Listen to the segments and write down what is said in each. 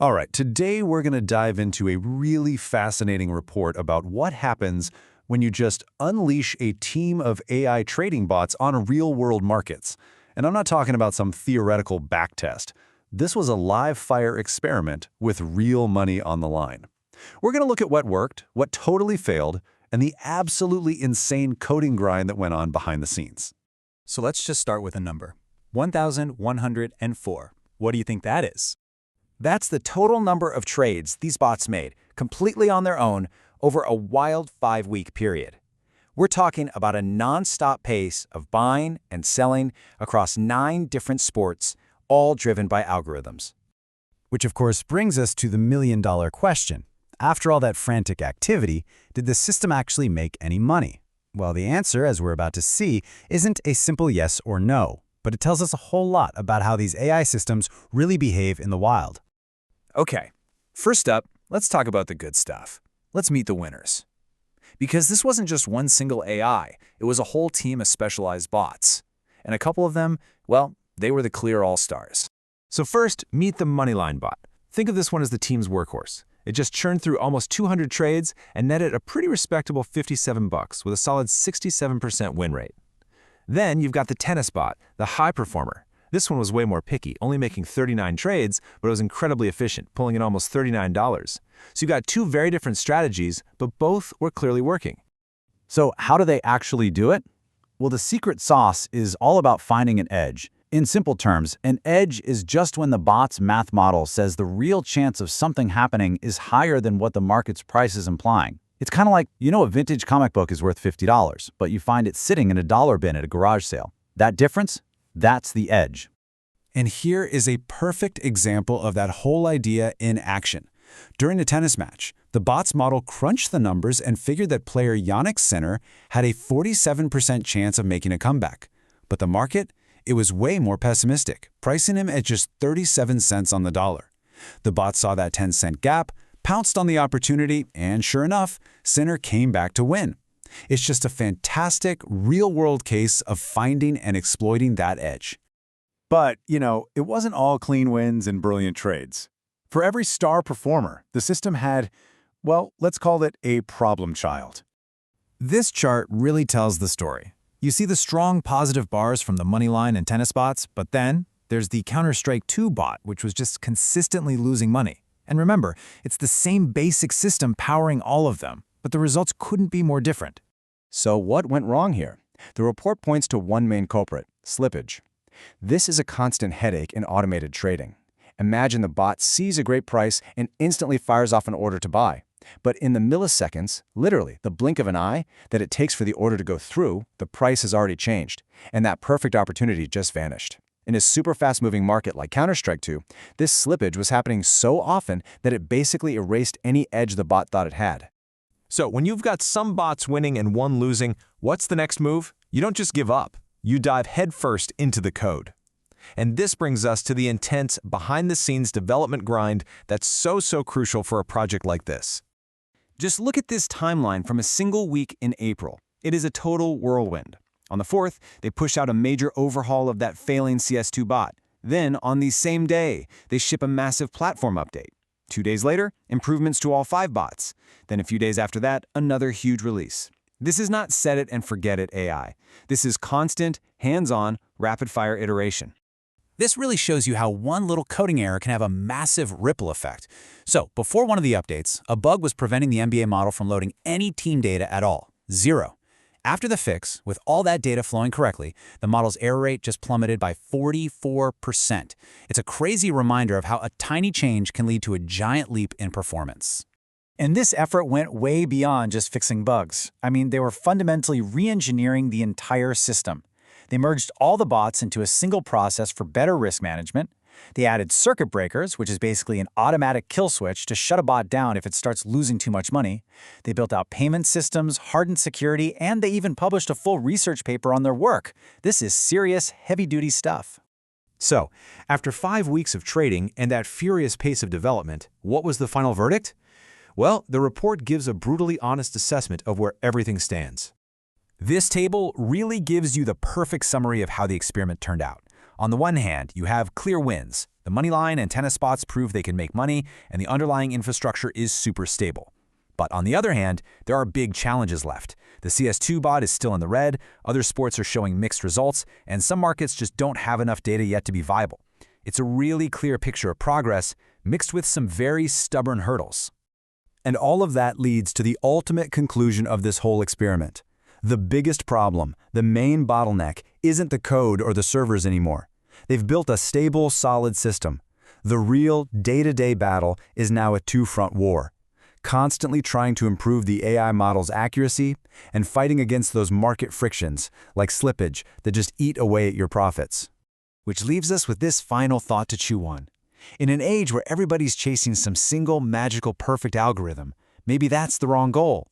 All right, today we're going to dive into a really fascinating report about what happens when you just unleash a team of AI trading bots on real-world markets. And I'm not talking about some theoretical backtest. This was a live-fire experiment with real money on the line. We're going to look at what worked, what totally failed, and the absolutely insane coding grind that went on behind the scenes. So let's just start with a number. 1,104. What do you think that is? That's the total number of trades these bots made, completely on their own, over a wild 5-week period. We're talking about a non-stop pace of buying and selling across 9 different sports, all driven by algorithms. Which of course brings us to the million-dollar question. After all that frantic activity, did the system actually make any money? Well, the answer, as we're about to see, isn't a simple yes or no, but it tells us a whole lot about how these AI systems really behave in the wild. Okay, first up, let's talk about the good stuff. Let's meet the winners. Because this wasn't just one single AI, it was a whole team of specialized bots. And a couple of them, well, they were the clear all-stars. So first, meet the Moneyline bot. Think of this one as the team's workhorse. It just churned through almost 200 trades and netted a pretty respectable $57 with a solid 67% win rate. Then you've got the tennis bot, the high performer. This one was way more picky, only making 39 trades, but it was incredibly efficient, pulling in almost $39. So you got 2 very different strategies, but both were clearly working. So how do they actually do it? Well, the secret sauce is all about finding an edge. In simple terms, an edge is just when the bot's math model says the real chance of something happening is higher than what the market's price is implying. It's kind of like, a vintage comic book is worth $50, but you find it sitting in a dollar bin at a garage sale. That difference? That's the edge. And here is a perfect example of that whole idea in action. During a tennis match, the bot's model crunched the numbers and figured that player Jannik Sinner had a 47% chance of making a comeback. But the market? It was way more pessimistic, pricing him at just 37 cents on the dollar. The bot saw that 10-cent gap, pounced on the opportunity, and sure enough, Sinner came back to win. It's just a fantastic, real-world case of finding and exploiting that edge. But, it wasn't all clean wins and brilliant trades. For every star performer, the system had, well, let's call it a problem child. This chart really tells the story. You see the strong positive bars from the Moneyline and tennis bots, but then there's the Counter-Strike 2 bot, which was just consistently losing money. And remember, it's the same basic system powering all of them, but the results couldn't be more different. So what went wrong here? The report points to one main culprit, slippage. This is a constant headache in automated trading. Imagine the bot sees a great price and instantly fires off an order to buy. But in the milliseconds, literally the blink of an eye, that it takes for the order to go through, the price has already changed, and that perfect opportunity just vanished. In a super fast-moving market like Counter-Strike 2, this slippage was happening so often that it basically erased any edge the bot thought it had. So when you've got some bots winning and one losing, what's the next move? You don't just give up. You dive headfirst into the code. And this brings us to the intense, behind-the-scenes development grind that's so crucial for a project like this. Just look at this timeline from a single week in April. It is a total whirlwind. On the 4th, they push out a major overhaul of that failing CS2 bot. Then, on the same day, they ship a massive platform update. 2 days later, improvements to all 5 bots. Then a few days after that, another huge release. This is not set-it-and-forget-it AI. This is constant, hands-on, rapid-fire iteration. This really shows you how one little coding error can have a massive ripple effect. So, before one of the updates, a bug was preventing the NBA model from loading any team data at all. 0. After the fix, with all that data flowing correctly, the model's error rate just plummeted by 44%. It's a crazy reminder of how a tiny change can lead to a giant leap in performance. And this effort went way beyond just fixing bugs. I mean, they were fundamentally re-engineering the entire system. They merged all the bots into a single process for better risk management. They added circuit breakers, which is basically an automatic kill switch to shut a bot down if it starts losing too much money. They built out payment systems, hardened security, and they even published a full research paper on their work. This is serious, heavy-duty stuff. So, after 5 weeks of trading and that furious pace of development, what was the final verdict? Well, the report gives a brutally honest assessment of where everything stands. This table really gives you the perfect summary of how the experiment turned out. On the one hand, you have clear wins. The The Moneyline and tennis spots prove they can make money, and the underlying infrastructure is super stable. But on the other hand, there are big challenges left. The CS2 bot is still in the red, other sports are showing mixed results, and some markets just don't have enough data yet to be viable. It's a really clear picture of progress, mixed with some very stubborn hurdles. And all of that leads to the ultimate conclusion of this whole experiment. The biggest problem, the main bottleneck, isn't the code or the servers anymore. They've built a stable, solid system. The real, day-to-day battle is now a two-front war, constantly trying to improve the AI model's accuracy and fighting against those market frictions, like slippage, that just eat away at your profits. Which leaves us with this final thought to chew on. In an age where everybody's chasing some single, magical, perfect algorithm, maybe that's the wrong goal.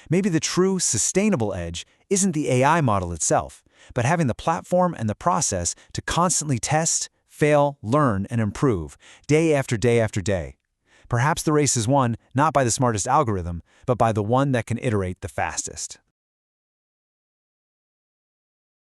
Maybe the true, sustainable edge isn't the AI model itself, but having the platform and the process to constantly test, fail, learn, and improve, day after day after day. Perhaps the race is won not by the smartest algorithm, but by the one that can iterate the fastest.